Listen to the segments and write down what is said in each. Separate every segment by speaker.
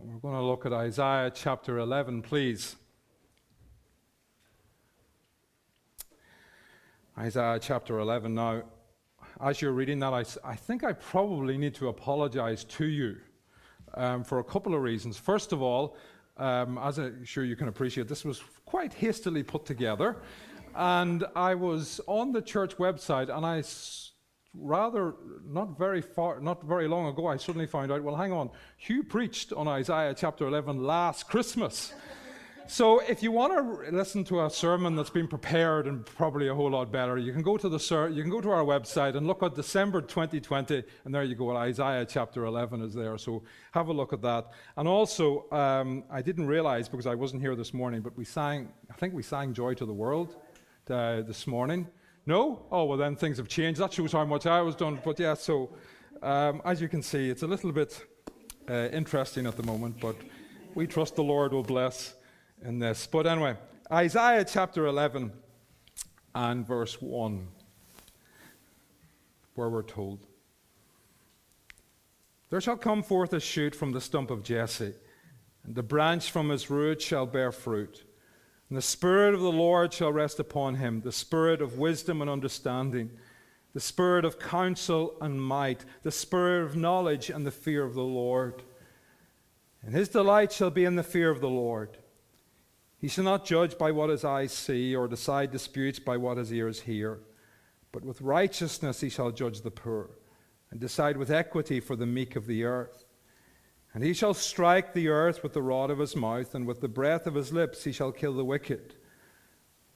Speaker 1: We're going to look at Isaiah chapter 11, please. Isaiah chapter 11. Now, as you're reading that, I think I probably need to apologize to you for a couple of reasons. First of all, as I'm sure you can appreciate, this was quite hastily put together. And I was on the church website, and not very long ago, I suddenly found out, well, hang on, Hugh preached on Isaiah chapter 11 last Christmas. So if you want to listen to a sermon that's been prepared and probably a whole lot better, you can go to our website and look at December 2020, and there you go, Isaiah chapter 11 is there. So have a look at that. And also, I didn't realize, because I wasn't here this morning, but I think we sang Joy to the World this morning. No? Oh, well then things have changed. That shows how much I was done. But yeah, so as you can see, it's a little bit interesting at the moment, but we trust the Lord will bless in this. But anyway, Isaiah chapter 11 and verse 1, where we're told, "There shall come forth a shoot from the stump of Jesse, and the branch from his root shall bear fruit. And the Spirit of the Lord shall rest upon him, the Spirit of wisdom and understanding, the Spirit of counsel and might, the Spirit of knowledge and the fear of the Lord. And his delight shall be in the fear of the Lord. He shall not judge by what his eyes see, or decide disputes by what his ears hear. But with righteousness he shall judge the poor, and decide with equity for the meek of the earth. And he shall strike the earth with the rod of his mouth, and with the breath of his lips he shall kill the wicked.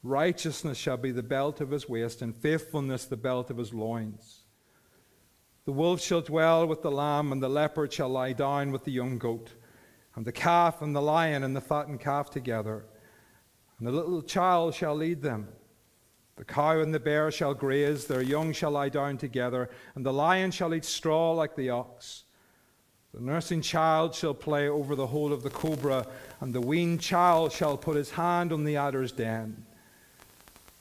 Speaker 1: Righteousness shall be the belt of his waist, and faithfulness the belt of his loins. The wolf shall dwell with the lamb, and the leopard shall lie down with the young goat, and the calf and the lion and the fattened calf together. And the little child shall lead them. The cow and the bear shall graze, their young shall lie down together, and the lion shall eat straw like the ox. The nursing child shall play over the hole of the cobra, and the weaned child shall put his hand on the adder's den.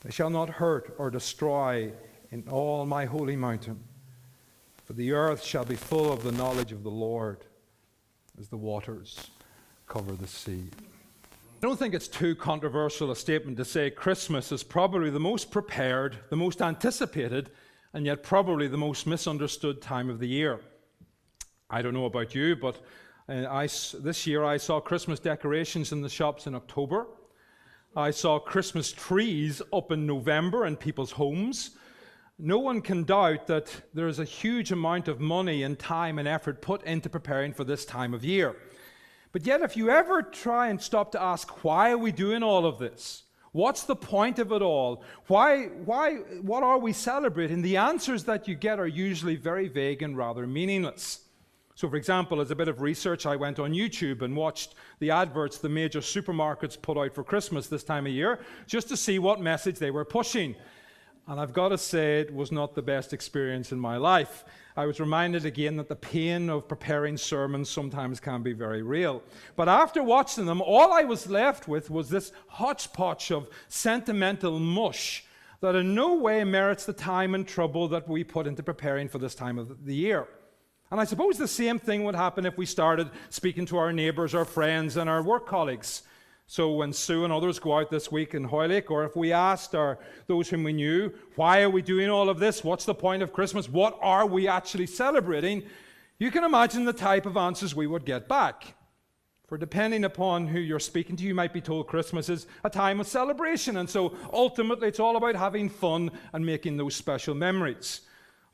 Speaker 1: They shall not hurt or destroy in all my holy mountain, for the earth shall be full of the knowledge of the Lord, as the waters cover the sea." I don't think it's too controversial a statement to say Christmas is probably the most prepared, the most anticipated, and yet probably the most misunderstood time of the year. I don't know about you, but this year I saw Christmas decorations in the shops in October. I saw Christmas trees up in November in people's homes. No one can doubt that there is a huge amount of money and time and effort put into preparing for this time of year. But yet, if you ever try and stop to ask, why are we doing all of this? What's the point of it all? What are we celebrating? The answers that you get are usually very vague and rather meaningless. So, for example, as a bit of research, I went on YouTube and watched the adverts the major supermarkets put out for Christmas this time of year, just to see what message they were pushing. And I've got to say, it was not the best experience in my life. I was reminded again that the pain of preparing sermons sometimes can be very real. But after watching them, all I was left with was this hodgepodge of sentimental mush that in no way merits the time and trouble that we put into preparing for this time of the year. And I suppose the same thing would happen if we started speaking to our neighbours, our friends, and our work colleagues. So when Sue and others go out this week in Hoylake, or if we asked those whom we knew, why are we doing all of this? What's the point of Christmas? What are we actually celebrating? You can imagine the type of answers we would get back. For depending upon who you're speaking to, you might be told Christmas is a time of celebration. And so ultimately it's all about having fun and making those special memories.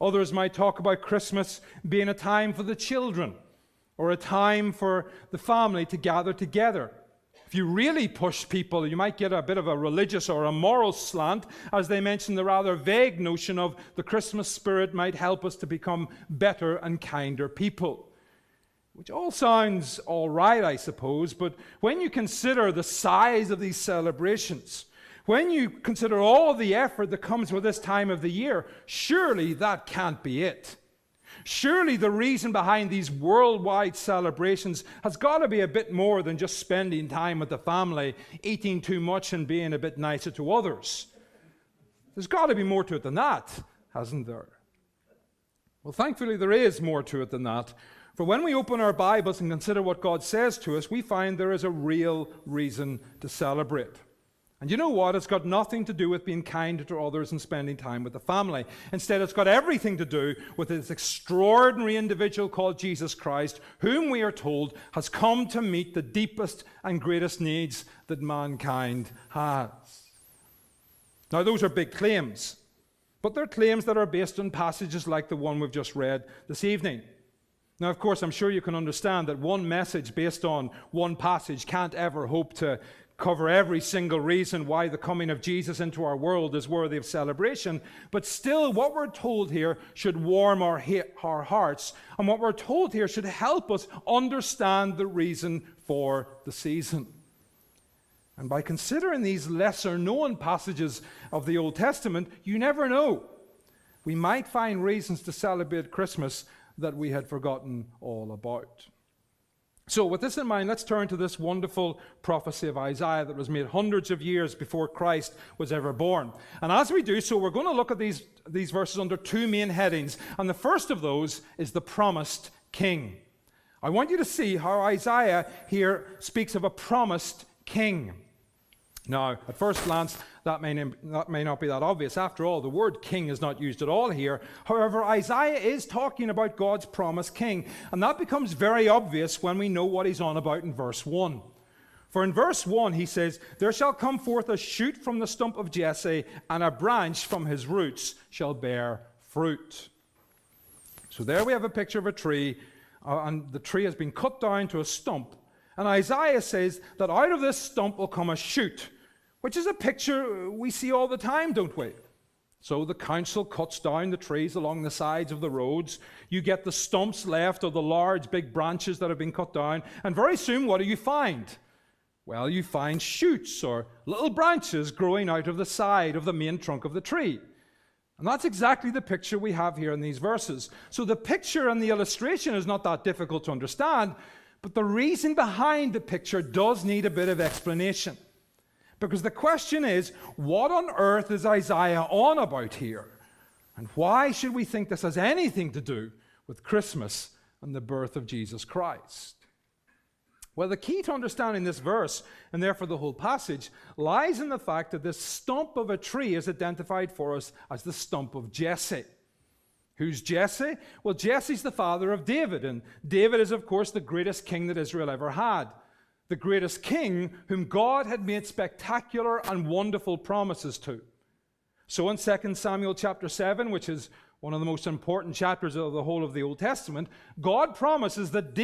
Speaker 1: Others might talk about Christmas being a time for the children, or a time for the family to gather together. If you really push people, you might get a bit of a religious or a moral slant, as they mention the rather vague notion of the Christmas spirit might help us to become better and kinder people. Which all sounds all right, I suppose, but when you consider the size of these celebrations, when you consider all the effort that comes with this time of the year, surely that can't be it. Surely the reason behind these worldwide celebrations has got to be a bit more than just spending time with the family, eating too much and being a bit nicer to others. There's got to be more to it than that, hasn't there? Well, thankfully there is more to it than that. For when we open our Bibles and consider what God says to us, we find there is a real reason to celebrate. And you know what? It's got nothing to do with being kind to others and spending time with the family. Instead, it's got everything to do with this extraordinary individual called Jesus Christ, whom we are told has come to meet the deepest and greatest needs that mankind has. Now, those are big claims, but they're claims that are based on passages like the one we've just read this evening. Now, of course, I'm sure you can understand that one message based on one passage can't ever hope to cover every single reason why the coming of Jesus into our world is worthy of celebration. But still, what we're told here should warm our hearts, and what we're told here should help us understand the reason for the season. And by considering these lesser-known passages of the Old Testament, you never know. We might find reasons to celebrate Christmas that we had forgotten all about. So with this in mind, let's turn to this wonderful prophecy of Isaiah that was made hundreds of years before Christ was ever born. And as we do so, we're going to look at these verses under two main headings. And the first of those is the promised king. I want you to see how Isaiah here speaks of a promised king. Now, at first glance, that may not be that obvious. After all, the word king is not used at all here. However, Isaiah is talking about God's promised king, and that becomes very obvious when we know what he's on about in verse 1. For in verse 1, he says, "There shall come forth a shoot from the stump of Jesse, and a branch from his roots shall bear fruit." So there we have a picture of a tree, and the tree has been cut down to a stump. And Isaiah says that out of this stump will come a shoot, which is a picture we see all the time, don't we? So the council cuts down the trees along the sides of the roads. You get the stumps left of the large, big branches that have been cut down. And very soon, what do you find? Well, you find shoots or little branches growing out of the side of the main trunk of the tree. And that's exactly the picture we have here in these verses. So the picture and the illustration is not that difficult to understand, but the reason behind the picture does need a bit of explanation. Because the question is, what on earth is Isaiah on about here? And why should we think this has anything to do with Christmas and the birth of Jesus Christ? Well, the key to understanding this verse, and therefore the whole passage, lies in the fact that this stump of a tree is identified for us as the stump of Jesse. Who's Jesse? Well, Jesse's the father of David, and David is, of course, the greatest king that Israel ever had. The greatest king whom God had made spectacular and wonderful promises to. So in 2 Samuel chapter 7, which is one of the most important chapters of the whole of the Old Testament, God promises that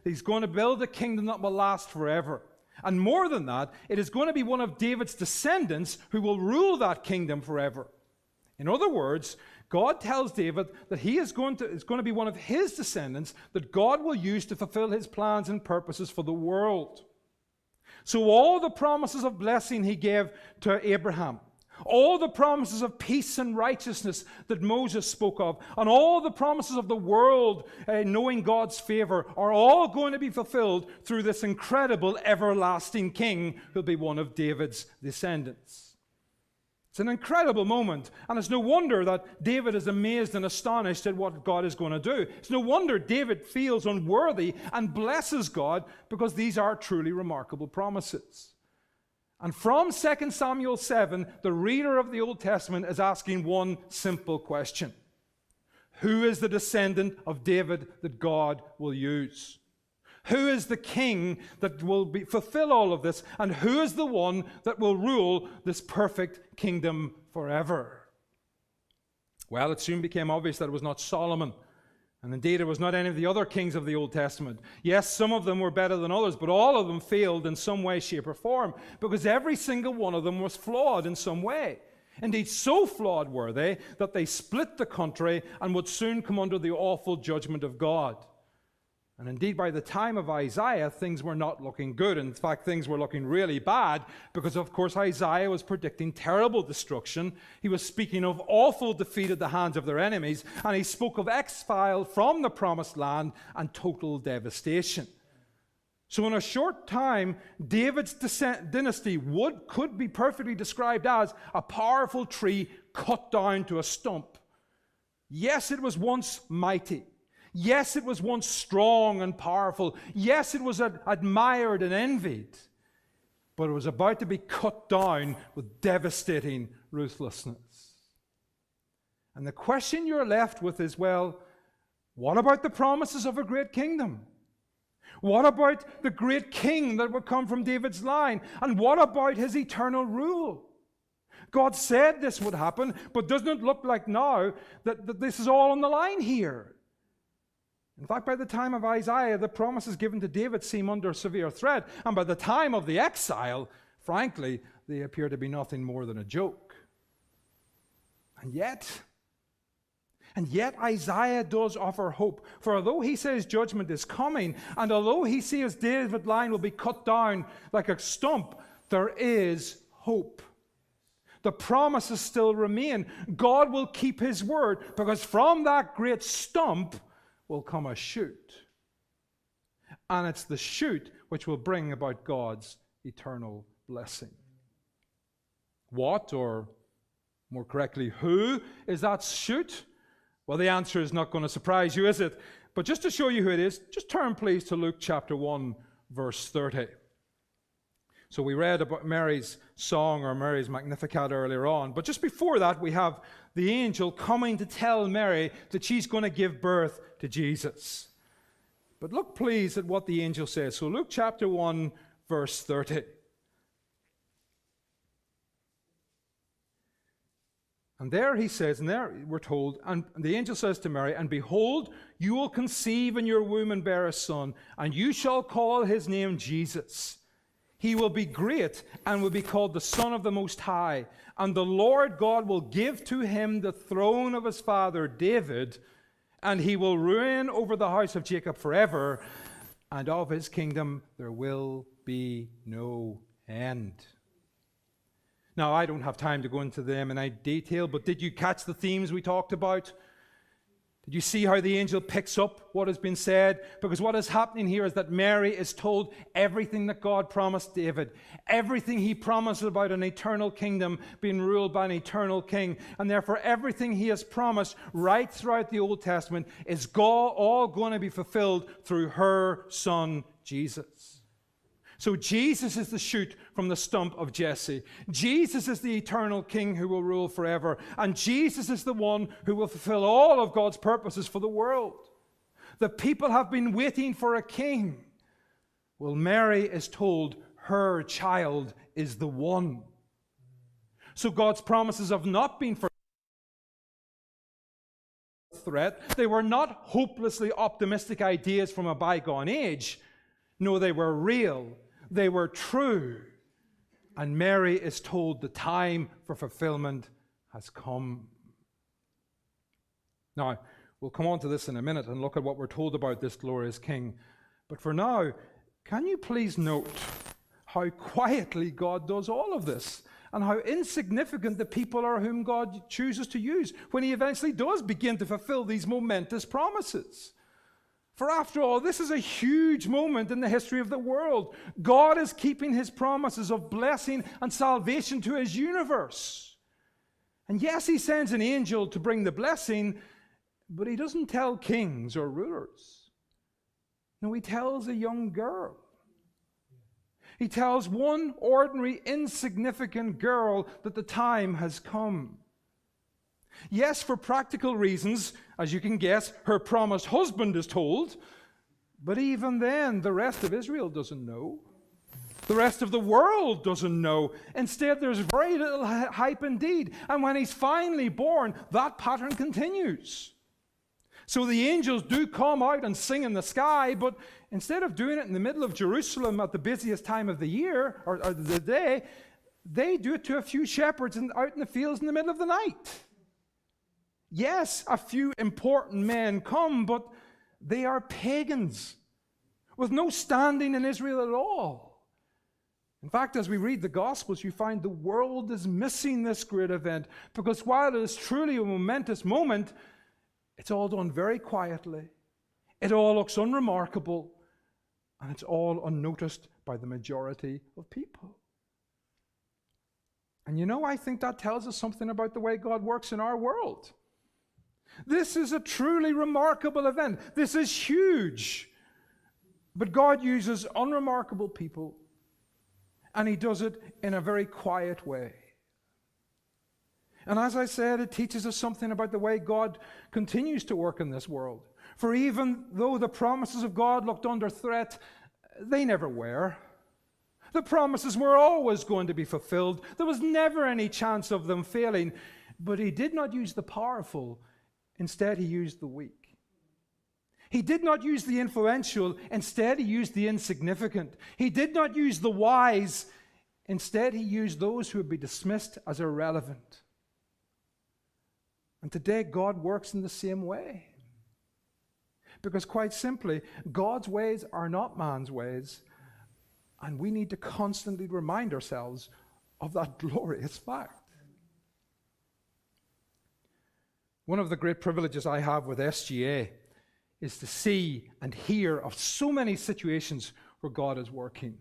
Speaker 1: he's going to build a kingdom that will last forever. And more than that, it is going to be one of David's descendants who will rule that kingdom forever. In other words, God tells David that it's going to be one of his descendants that God will use to fulfill his plans and purposes for the world. So all the promises of blessing he gave to Abraham, all the promises of peace and righteousness that Moses spoke of, and all the promises of the world knowing God's favor are all going to be fulfilled through this incredible everlasting king who'll be one of David's descendants. It's an incredible moment, and it's no wonder that David is amazed and astonished at what God is going to do. It's no wonder David feels unworthy and blesses God, because these are truly remarkable promises. And from 2 Samuel 7, the reader of the Old Testament is asking one simple question. Who is the descendant of David that God will use? Who is the king that will fulfill all of this? And who is the one that will rule this perfect kingdom forever? Well, it soon became obvious that it was not Solomon. And indeed, it was not any of the other kings of the Old Testament. Yes, some of them were better than others, but all of them failed in some way, shape, or form, because every single one of them was flawed in some way. Indeed, so flawed were they that they split the country and would soon come under the awful judgment of God. And indeed, by the time of Isaiah, things were not looking good. In fact, things were looking really bad because, of course, Isaiah was predicting terrible destruction. He was speaking of awful defeat at the hands of their enemies, and he spoke of exile from the promised land and total devastation. So in a short time, David's dynasty could be perfectly described as a powerful tree cut down to a stump. Yes, it was once mighty. Yes, it was once strong and powerful. Yes, it was admired and envied. But it was about to be cut down with devastating ruthlessness. And the question you're left with is, well, what about the promises of a great kingdom? What about the great king that would come from David's line? And what about his eternal rule? God said this would happen, but doesn't it look like now that this is all on the line here? In fact, by the time of Isaiah, the promises given to David seem under severe threat. And by the time of the exile, frankly, they appear to be nothing more than a joke. And yet Isaiah does offer hope. For although he says judgment is coming, and although he says David's line will be cut down like a stump, there is hope. The promises still remain. God will keep his word, because from that great stump will come a shoot. And it's the shoot which will bring about God's eternal blessing. What, or more correctly, who is that shoot? Well, the answer is not going to surprise you, is it? But just to show you who it is, just turn please to Luke chapter 1, verse 30. So we read about Mary's song, or Mary's Magnificat, earlier on. But just before that, we have the angel coming to tell Mary that she's going to give birth to Jesus. But look please at what the angel says. So Luke chapter 1, verse 30. And there he says, and there we're told, and the angel says to Mary, and behold, you will conceive in your womb and bear a son, and you shall call his name Jesus. He will be great and will be called the Son of the Most High. And the Lord God will give to him the throne of his father David, and he will reign over the house of Jacob forever, and of his kingdom there will be no end. Now, I don't have time to go into them in any detail, but did you catch the themes we talked about? Did you see how the angel picks up what has been said? Because what is happening here is that Mary is told everything that God promised David, everything he promised about an eternal kingdom being ruled by an eternal king, and therefore everything he has promised right throughout the Old Testament is all going to be fulfilled through her son, Jesus. So Jesus is the shoot from the stump of Jesse. Jesus is the eternal king who will rule forever. And Jesus is the one who will fulfill all of God's purposes for the world. The people have been waiting for a king. Well, Mary is told her child is the one. So God's promises have not been for threat. They were not hopelessly optimistic ideas from a bygone age. No, they were real. They were true. And Mary is told the time for fulfillment has come. Now, we'll come on to this in a minute and look at what we're told about this glorious king. But for now, can you please note how quietly God does all of this, and how insignificant the people are whom God chooses to use when he eventually does begin to fulfill these momentous promises? For after all, this is a huge moment in the history of the world. God is keeping his promises of blessing and salvation to his universe. And yes, he sends an angel to bring the blessing, but he doesn't tell kings or rulers. No, he tells a young girl. He tells one ordinary, insignificant girl that the time has come. Yes, for practical reasons, as you can guess, her promised husband is told. But even then, the rest of Israel doesn't know. The rest of the world doesn't know. Instead, there's very little hype indeed. And when he's finally born, that pattern continues. So the angels do come out and sing in the sky, but instead of doing it in the middle of Jerusalem at the busiest time of the year, or the day, they do it to a few shepherds out in the fields in the middle of the night. Yes, a few important men come, but they are pagans with no standing in Israel at all. In fact, as we read the Gospels, you find the world is missing this great event, because while it is truly a momentous moment, it's all done very quietly. It all looks unremarkable, and it's all unnoticed by the majority of people. And you know, I think that tells us something about the way God works in our world. This is a truly remarkable event. This is huge. But God uses unremarkable people, and he does it in a very quiet way. And as I said, it teaches us something about the way God continues to work in this world. For even though the promises of God looked under threat, they never were. The promises were always going to be fulfilled. There was never any chance of them failing. But he did not use the powerful. Instead, he used the weak. He did not use the influential. Instead, he used the insignificant. He did not use the wise. Instead, he used those who would be dismissed as irrelevant. And today, God works in the same way. Because quite simply, God's ways are not man's ways. And we need to constantly remind ourselves of that glorious fact. One of the great privileges I have with SGA is to see and hear of so many situations where God is working.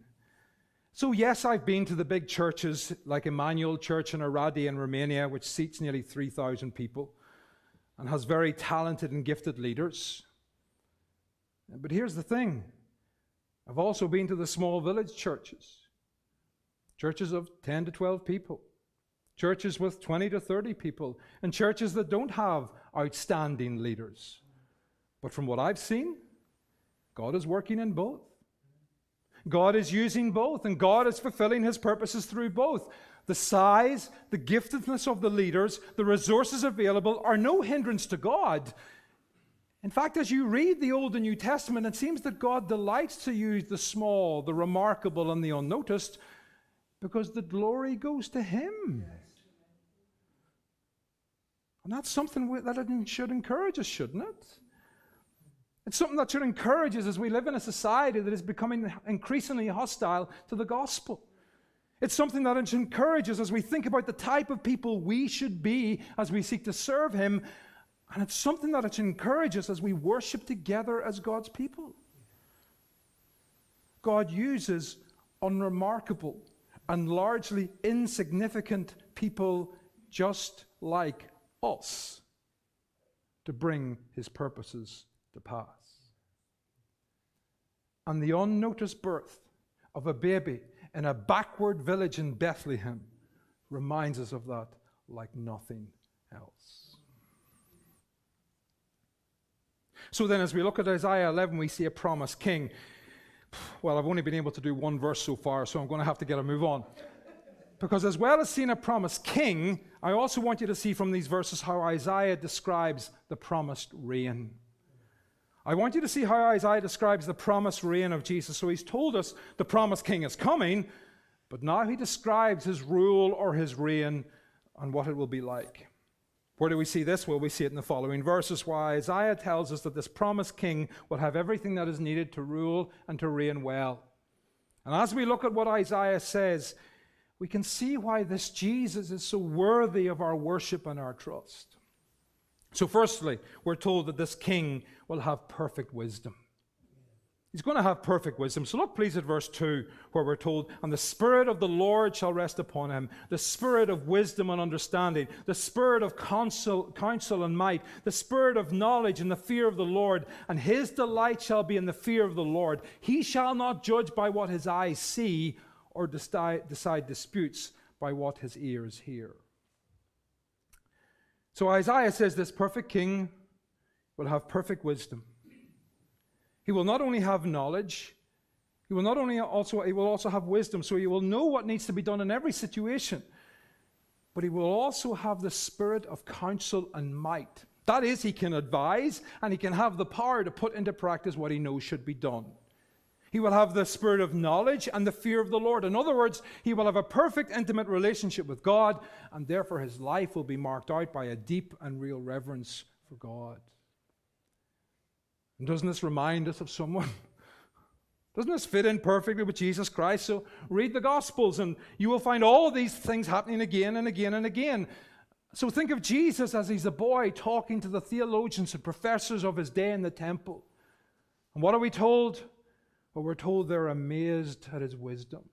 Speaker 1: So yes, I've been to the big churches like Emmanuel Church in Aradi in Romania, which seats nearly 3,000 people and has very talented and gifted leaders. But here's the thing. I've also been to the small village churches, churches of 10 to 12 people, churches with 20 to 30 people, and churches that don't have outstanding leaders. But from what I've seen, God is working in both. God is using both, and God is fulfilling his purposes through both. The size, the giftedness of the leaders, the resources available are no hindrance to God. In fact, as you read the Old and New Testament, it seems that God delights to use the small, the remarkable, and the unnoticed because the glory goes to him. And that's something that should encourage us, shouldn't it? It's something that should encourage us as we live in a society that is becoming increasingly hostile to the gospel. It's something that should encourage us as we think about the type of people we should be as we seek to serve him. And it's something that should encourage us as we worship together as God's people. God uses unremarkable and largely insignificant people just like us to bring his purposes to pass. And the unnoticed birth of a baby in a backward village in Bethlehem reminds us of that like nothing else. So then as we look at Isaiah 11, we see a promised king. Well, I've only been able to do one verse so far, so I'm going to have to get a move on. Because as well as seeing a promised king, I also want you to see from these verses how Isaiah describes the promised reign. I want you to see how Isaiah describes the promised reign of Jesus. So he's told us the promised king is coming, but now he describes his rule or his reign and what it will be like. Where do we see this? Well, we see it in the following verses, where Isaiah tells us that this promised king will have everything that is needed to rule and to reign well. And as we look at what Isaiah says, we can see why this Jesus is so worthy of our worship and our trust. So firstly, we're told that this king will have perfect wisdom. He's going to have perfect wisdom. So look please at verse 2, where we're told, "And the Spirit of the Lord shall rest upon him, the Spirit of wisdom and understanding, the Spirit of counsel and might, the Spirit of knowledge and the fear of the Lord. And his delight shall be in the fear of the Lord. He shall not judge by what his eyes see, or decide disputes by what his ears hear." So Isaiah says this perfect king will have perfect wisdom. He will not only have knowledge, he will also have wisdom. So he will know what needs to be done in every situation. But he will also have the spirit of counsel and might. That is, he can advise and he can have the power to put into practice what he knows should be done. He will have the spirit of knowledge and the fear of the Lord. In other words, he will have a perfect, intimate relationship with God, and therefore his life will be marked out by a deep and real reverence for God. And doesn't this remind us of someone? Doesn't this fit in perfectly with Jesus Christ? So read the Gospels and you will find all these things happening again and again and again. So think of Jesus as he's a boy talking to the theologians and professors of his day in the temple. And what are we told? Well, we're told they're amazed at his wisdom.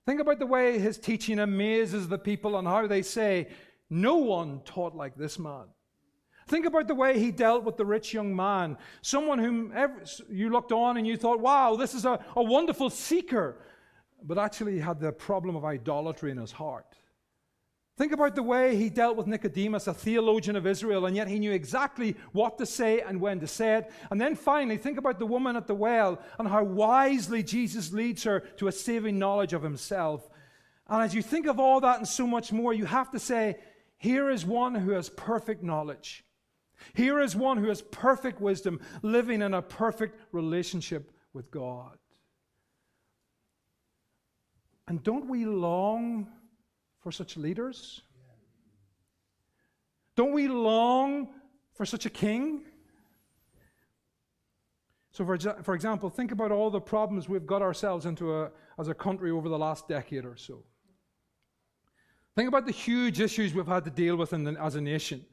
Speaker 1: Think about the way his teaching amazes the people and how they say, "No one taught like this man. Think about the way he dealt with the rich young man, someone whom you looked on and you thought, wow, this is a wonderful seeker, but actually he had the problem of idolatry in his heart. Think about the way he dealt with Nicodemus, a theologian of Israel, and yet he knew exactly what to say and when to say it. And then finally, think about the woman at the well and how wisely Jesus leads her to a saving knowledge of himself. And as you think of all that and so much more, you have to say, here is one who has perfect knowledge. Here is one who has perfect wisdom, living in a perfect relationship with God. And don't we long for such leaders? Don't we long for such a king? So for example, think about all the problems we've got ourselves into as a country over the last decade or so. Think about the huge issues we've had to deal with as a nation.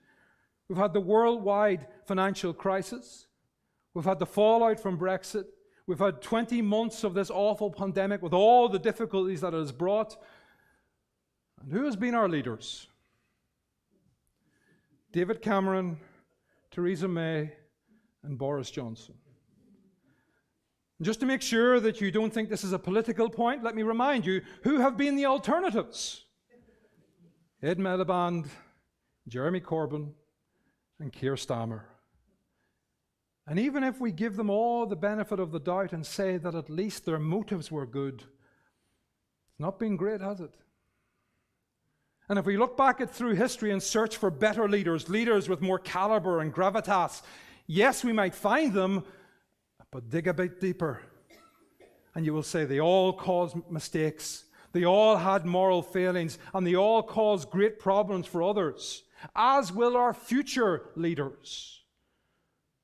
Speaker 1: We've had the worldwide financial crisis. We've had the fallout from Brexit. We've had 20 months of this awful pandemic with all the difficulties that it has brought. And who has been our leaders? David Cameron, Theresa May, and Boris Johnson. And just to make sure that you don't think this is a political point, let me remind you, who have been the alternatives? Ed Miliband, Jeremy Corbyn, and Keir Starmer. And even if we give them all the benefit of the doubt and say that at least their motives were good, it's not been great, has it? And if we look back through history and search for better leaders, leaders with more caliber and gravitas, yes, we might find them, but dig a bit deeper. And you will say they all caused mistakes. They all had moral failings, and they all caused great problems for others, as will our future leaders.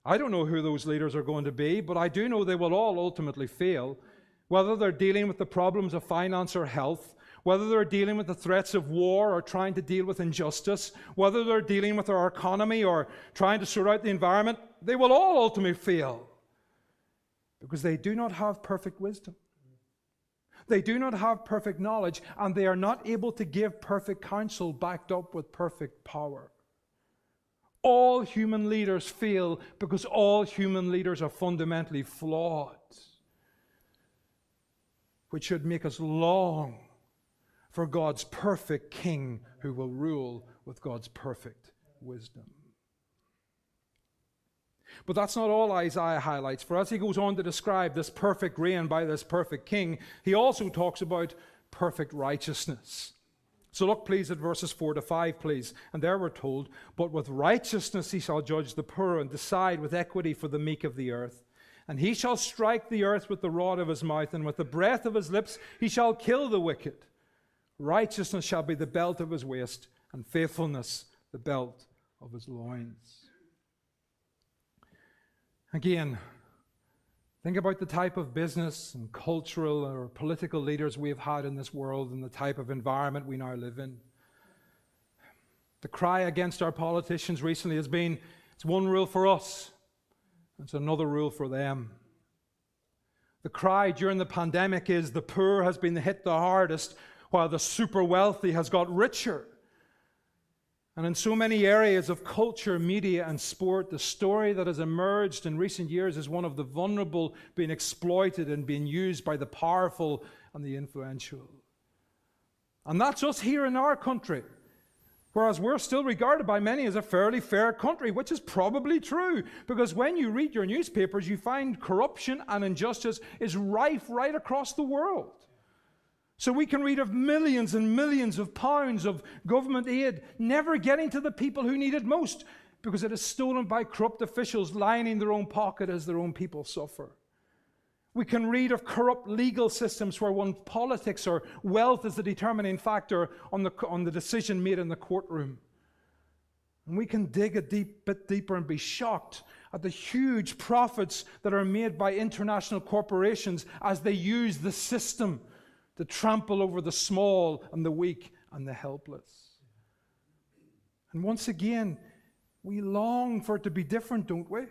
Speaker 1: I don't know who those leaders are going to be, but I do know they will all ultimately fail, whether they're dealing with the problems of finance or health, whether they're dealing with the threats of war or trying to deal with injustice, whether they're dealing with our economy or trying to sort out the environment, they will all ultimately fail because they do not have perfect wisdom. They do not have perfect knowledge, and they are not able to give perfect counsel backed up with perfect power. All human leaders fail because all human leaders are fundamentally flawed, which should make us long for God's perfect king who will rule with God's perfect wisdom. But that's not all Isaiah highlights. For as he goes on to describe this perfect reign by this perfect king, he also talks about perfect righteousness. So look, please, at verses 4-5, please. And there we're told, but with righteousness he shall judge the poor and decide with equity for the meek of the earth. And he shall strike the earth with the rod of his mouth, and with the breath of his lips he shall kill the wicked. Righteousness shall be the belt of his waist, and faithfulness the belt of his loins. Again, think about the type of business and cultural or political leaders we have had in this world and the type of environment we now live in. The cry against our politicians recently has been, it's one rule for us, it's another rule for them. The cry during the pandemic is the poor has been hit the hardest while the super wealthy has got richer. And in so many areas of culture, media, and sport, the story that has emerged in recent years is one of the vulnerable being exploited and being used by the powerful and the influential. And that's us here in our country, whereas we're still regarded by many as a fairly fair country, which is probably true, because when you read your newspapers, you find corruption and injustice is rife right across the world. So we can read of millions and millions of pounds of government aid never getting to the people who need it most because it is stolen by corrupt officials lining their own pocket as their own people suffer. We can read of corrupt legal systems where one's politics or wealth is the determining factor on the decision made in the courtroom. And we can dig a bit deeper and be shocked at the huge profits that are made by international corporations as they use the system to trample over the small and the weak and the helpless. And once again, we long for it to be different, don't we?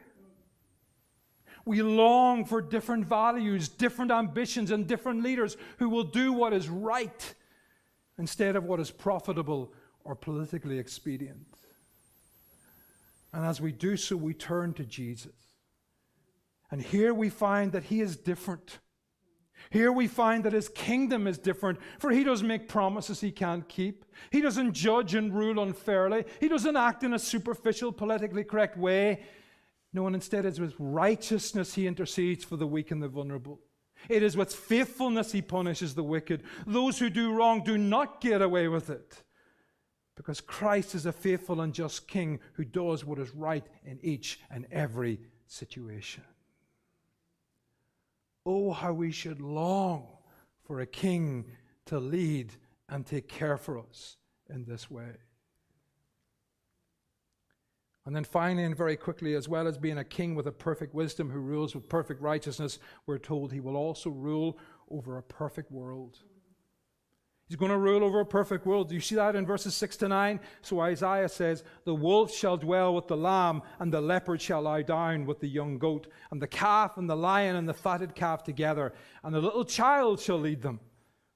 Speaker 1: We long for different values, different ambitions, and different leaders who will do what is right instead of what is profitable or politically expedient. And as we do so, we turn to Jesus. And here we find that he is different. Here we find that his kingdom is different, for he doesn't make promises he can't keep. He doesn't judge and rule unfairly. He doesn't act in a superficial, politically correct way. No, and instead it's with righteousness he intercedes for the weak and the vulnerable. It is with faithfulness he punishes the wicked. Those who do wrong do not get away with it, because Christ is a faithful and just king who does what is right in each and every situation. Oh, how we should long for a king to lead and take care for us in this way. And then finally and very quickly, as well as being a king with a perfect wisdom who rules with perfect righteousness, we're told he will also rule over a perfect world. He's going to rule over a perfect world. Do you see that in verses 6 to 9? So Isaiah says, the wolf shall dwell with the lamb, and the leopard shall lie down with the young goat, and the calf and the lion and the fatted calf together, and the little child shall lead them.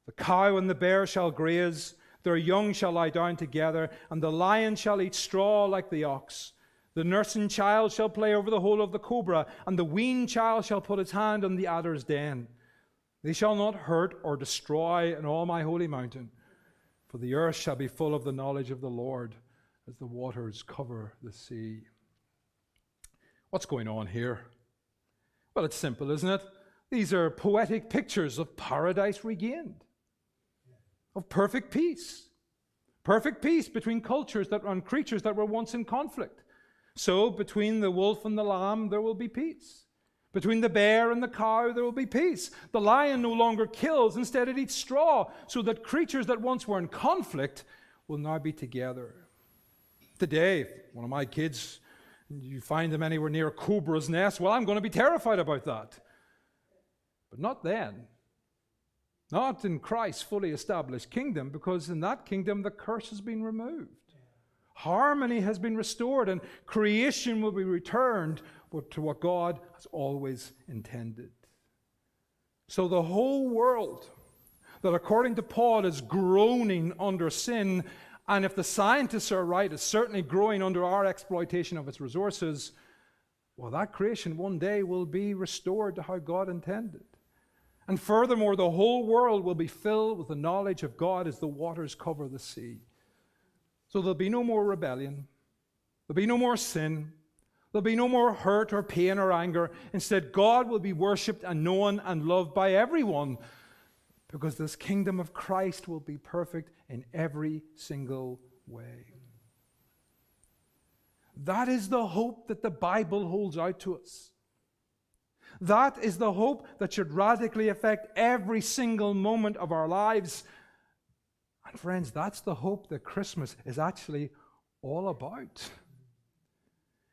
Speaker 1: The cow and the bear shall graze, their young shall lie down together, and the lion shall eat straw like the ox. The nursing child shall play over the hole of the cobra, and the weaned child shall put its hand on the adder's den. They shall not hurt or destroy in all my holy mountain, for the earth shall be full of the knowledge of the Lord as the waters cover the sea. What's going on here? Well, it's simple, isn't it? These are poetic pictures of paradise regained, of perfect peace. Perfect peace between cultures and creatures that were once in conflict. So between the wolf and the lamb, there will be peace. Between the bear and the cow, there will be peace. The lion no longer kills, instead it eats straw, so that creatures that once were in conflict will now be together. Today, if one of my kids, you find them anywhere near a cobra's nest, well, I'm going to be terrified about that. But not then. Not in Christ's fully established kingdom, because in that kingdom the curse has been removed. Harmony has been restored, and creation will be returned to what God has always intended. So the whole world, that according to Paul is groaning under sin, and if the scientists are right, is certainly growing under our exploitation of its resources, well, that creation one day will be restored to how God intended. And furthermore, the whole world will be filled with the knowledge of God as the waters cover the sea. So there'll be no more rebellion. There'll be no more sin. There'll be no more hurt or pain or anger. Instead, God will be worshipped and known and loved by everyone, because this kingdom of Christ will be perfect in every single way. That is the hope that the Bible holds out to us. That is the hope that should radically affect every single moment of our lives. And friends, that's the hope that Christmas is actually all about.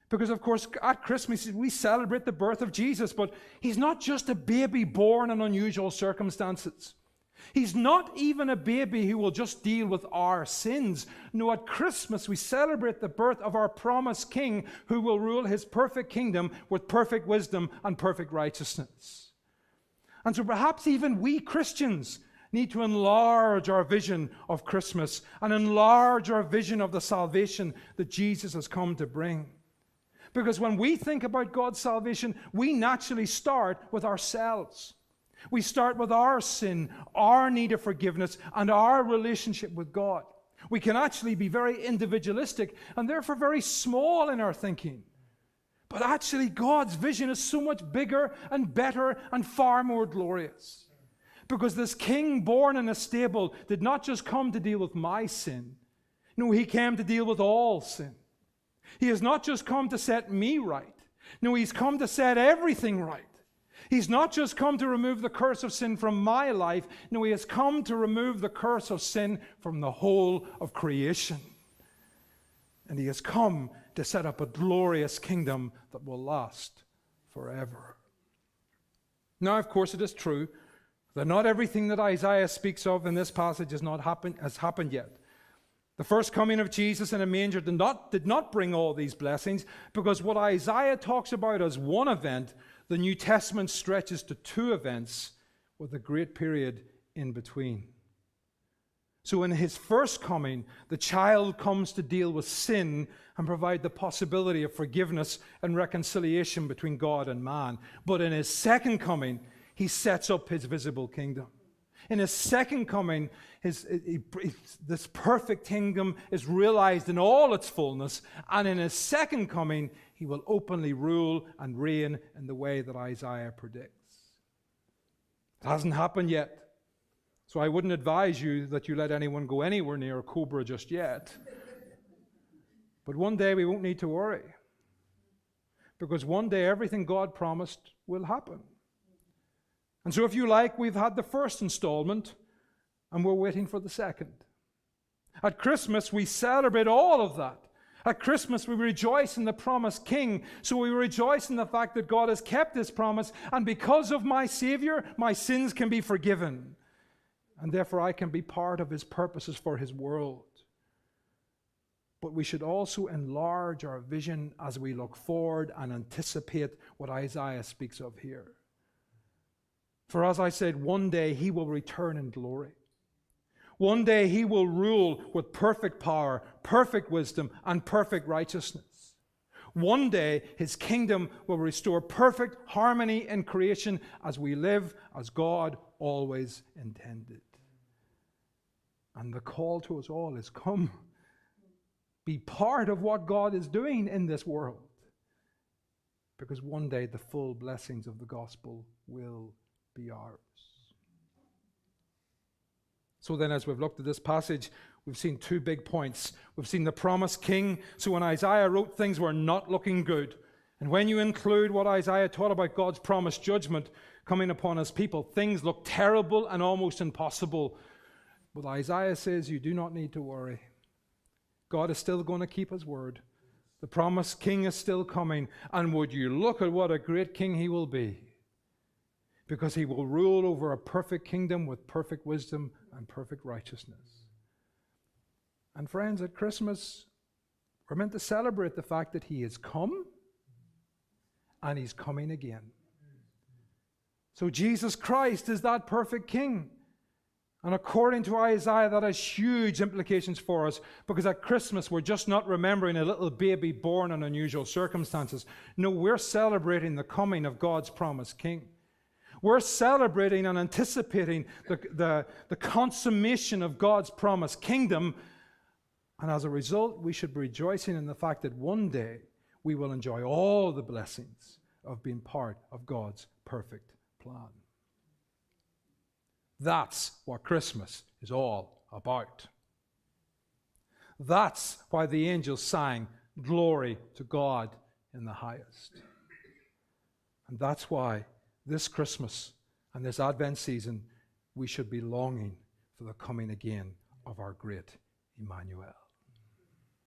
Speaker 1: Because, of course, at Christmas we celebrate the birth of Jesus, but he's not just a baby born in unusual circumstances. He's not even a baby who will just deal with our sins. No, at Christmas we celebrate the birth of our promised King who will rule his perfect kingdom with perfect wisdom and perfect righteousness. And so perhaps even we Christians need to enlarge our vision of Christmas and enlarge our vision of the salvation that Jesus has come to bring. Because when we think about God's salvation, we naturally start with ourselves. We start with our sin, our need of forgiveness, and our relationship with God. We can actually be very individualistic and therefore very small in our thinking. But actually, God's vision is so much bigger and better and far more glorious. Because this king born in a stable did not just come to deal with my sin. No, he came to deal with all sin. He has not just come to set me right. No, he's come to set everything right. He's not just come to remove the curse of sin from my life. No, he has come to remove the curse of sin from the whole of creation. And he has come to set up a glorious kingdom that will last forever. Now, of course, it is true that not everything that Isaiah speaks of in this passage has happened yet. The first coming of Jesus in a manger did not bring all these blessings, because what Isaiah talks about as one event, the New Testament stretches to two events with a great period in between. So in his first coming, the child comes to deal with sin and provide the possibility of forgiveness and reconciliation between God and man. But in his second coming, he sets up his visible kingdom. In his second coming, this perfect kingdom is realized in all its fullness. And in his second coming, he will openly rule and reign in the way that Isaiah predicts. It hasn't happened yet. So I wouldn't advise you that you let anyone go anywhere near a cobra just yet. But one day we won't need to worry. Because one day everything God promised will happen. And so if you like, we've had the first installment and we're waiting for the second. At Christmas, we celebrate all of that. At Christmas, we rejoice in the promised King. So we rejoice in the fact that God has kept his promise. And because of my Savior, my sins can be forgiven. And therefore I can be part of his purposes for his world. But we should also enlarge our vision as we look forward and anticipate what Isaiah speaks of here. For as I said, one day he will return in glory. One day he will rule with perfect power, perfect wisdom, and perfect righteousness. One day his kingdom will restore perfect harmony in creation as we live as God always intended. And the call to us all is, come, be part of what God is doing in this world. Because one day the full blessings of the gospel will be ours. So then, as we've looked at this passage, we've seen two big points. We've seen the promised king. So when Isaiah wrote, things were not looking good. And when you include what Isaiah taught about God's promised judgment coming upon his people, things look terrible and almost impossible. But Isaiah says you do not need to worry. God is still going to keep his word. The promised king is still coming. And would you look at what a great king he will be? Because he will rule over a perfect kingdom with perfect wisdom and perfect righteousness. And friends, at Christmas, we're meant to celebrate the fact that he has come and he's coming again. So Jesus Christ is that perfect king. And according to Isaiah, that has huge implications for us, because at Christmas we're just not remembering a little baby born in unusual circumstances. No, we're celebrating the coming of God's promised king. We're celebrating and anticipating the consummation of God's promised kingdom. And as a result, we should be rejoicing in the fact that one day we will enjoy all the blessings of being part of God's perfect plan. That's what Christmas is all about. That's why the angels sang, "Glory to God in the highest." And that's why this Christmas and this Advent season, we should be longing for the coming again of our great Emmanuel.